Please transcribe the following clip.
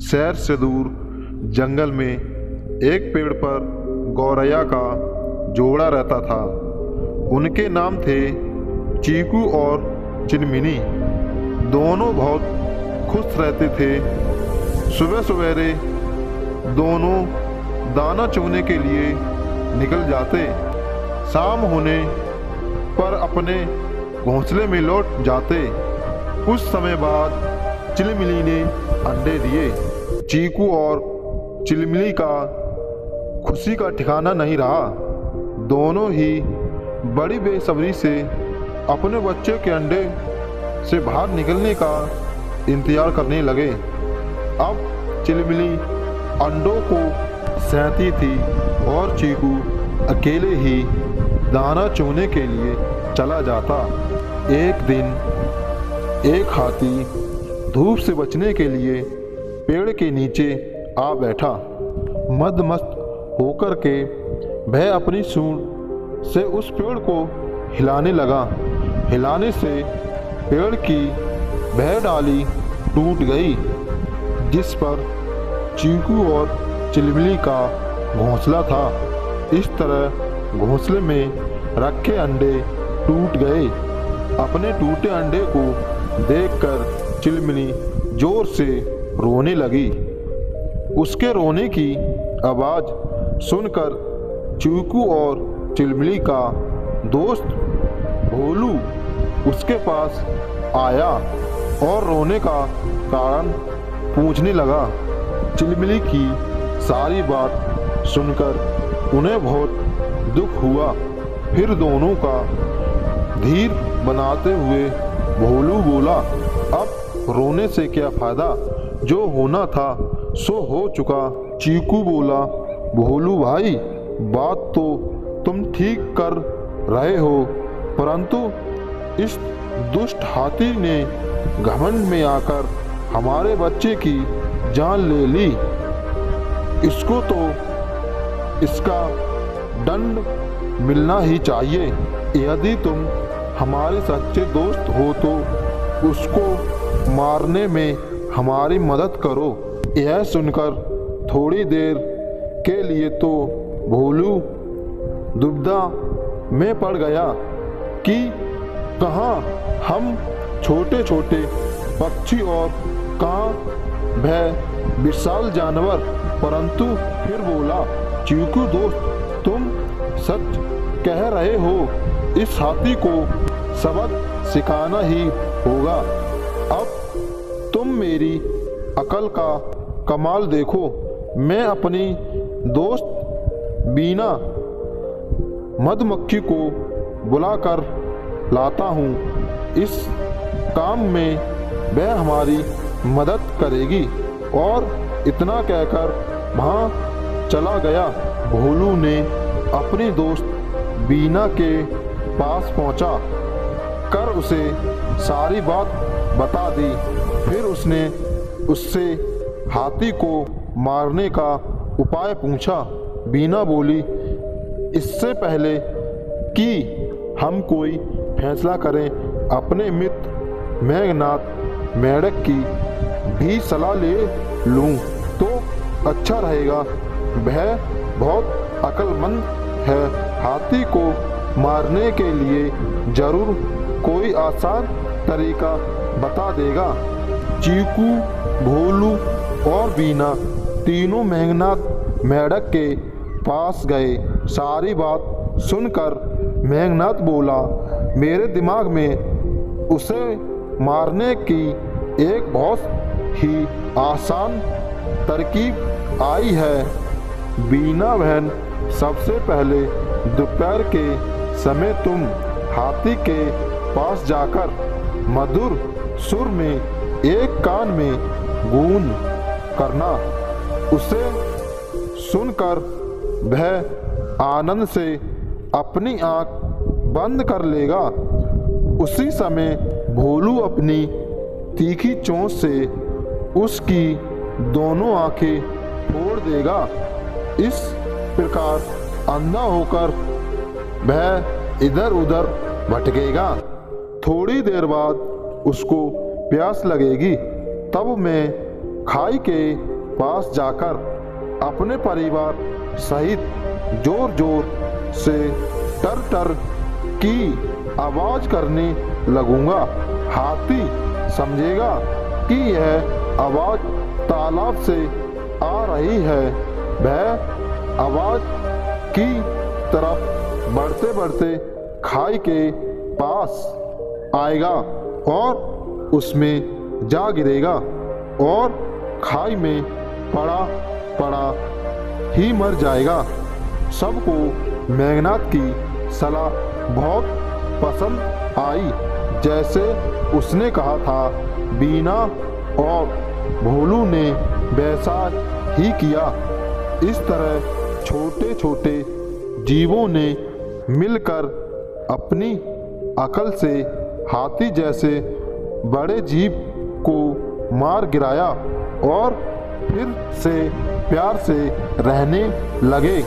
शहर से दूर जंगल में एक पेड़ पर गौरैया का जोड़ा रहता था। उनके नाम थे चीकू और चिनमिनी। दोनों बहुत खुश रहते थे। सुबह सवेरे दोनों दाना चुगने के लिए निकल जाते। शाम होने पर अपने घोंसले में लौट जाते। कुछ समय बाद चिलमिली ने अंडे दिए। चीकू और चिलमिली का खुशी का ठिकाना नहीं रहा। दोनों ही बड़ी बेसब्री से अपने बच्चे के अंडे से बाहर निकलने का इंतजार करने लगे। अब चिलमिली अंडों को सहती थी और चीकू अकेले ही दाना चुगने के लिए चला जाता। एक दिन एक हाथी धूप से बचने के लिए पेड़ के नीचे आ बैठा। मदमस्त होकर के वह अपनी सूंड से उस पेड़ को हिलाने लगा। हिलाने से पेड़ की वह डाली टूट गई जिस पर चीकू और चिलमिली का घोंसला था। इस तरह घोंसले में रखे अंडे टूट गए। अपने टूटे अंडे को देखकर चिलमिली जोर से रोने लगी। उसके रोने की आवाज़ सुनकर चीकू और चिलमिली का दोस्त भोलू उसके पास आया और रोने का कारण पूछने लगा। चिलमिली की सारी बात सुनकर उन्हें बहुत दुख हुआ। फिर दोनों का धीर बनाते हुए भोलू बोला, अब रोने से क्या फ़ायदा, जो होना था सो हो चुका। चीकू बोला, भोलू भाई बात तो तुम ठीक कर रहे हो, परंतु इस दुष्ट हाथी ने घमंड में आकर हमारे बच्चे की जान ले ली। इसको तो इसका दंड मिलना ही चाहिए। यदि तुम हमारे सच्चे दोस्त हो तो उसको मारने में हमारी मदद करो। यह सुनकर थोड़ी देर के लिए तो भोलू दुविधा में पड़ गया कि कहाँ हम छोटे छोटे पक्षी और कहाँ वह विशाल जानवर, परंतु फिर बोला, चीकू दोस्त तुम सच कह रहे हो, इस हाथी को सबक सिखाना ही होगा। अब तुम मेरी अकल का कमाल देखो। मैं अपनी दोस्त बीना मधुमक्खी को बुलाकर लाता हूँ। इस काम में वह हमारी मदद करेगी। और इतना कहकर वहाँ चला गया। भोलू ने अपनी दोस्त बीना के पास पहुँचा कर उसे सारी बात बता दी। फिर उसने उससे हाथी को मारने का उपाय पूछा। बीना बोली, इससे पहले कि हम कोई फैसला करें, अपने मित्र मेघनाथ मेढक की भी सलाह ले लूं तो अच्छा रहेगा। वह बहुत अक्लमंद है। हाथी को मारने के लिए जरूर कोई आसान तरीका बता देगा। चीकू, भोलू और बीना तीनों मेघनाथ मेढक के पास गए। सारी बात सुनकर मेघनाथ बोला, मेरे दिमाग में उसे मारने की एक बहुत ही आसान तरकीब आई है। बीना बहन, सबसे पहले दोपहर के समय तुम हाथी के पास जाकर मधुर सुर में एक कान में गूंज करना। उसे सुनकर वह आनंद से अपनी आंख बंद कर लेगा। उसी समय भोलू अपनी तीखी चोंच से उसकी दोनों आंखें फोड़ देगा। इस प्रकार अंधा होकर वह इधर उधर भटकेगा। थोड़ी देर बाद उसको प्यास लगेगी। तब मैं खाई के पास जाकर अपने परिवार सहित जोर जोर से टर टर की आवाज करने लगूंगा। हाथी समझेगा कि यह आवाज तालाब से आ रही है। वह आवाज की तरफ बढ़ते बढ़ते खाई के पास आएगा और उसमें जा गिरेगा और खाई में पड़ा पड़ा ही मर जाएगा। सबको मेघनाथ की सलाह बहुत पसंद आई। जैसे उसने कहा था, बीना और भोलू ने वैसा ही किया। इस तरह छोटे छोटे जीवों ने मिलकर अपनी अकल से हाथी जैसे बड़े जीव को मार गिराया और फिर से प्यार से रहने लगे।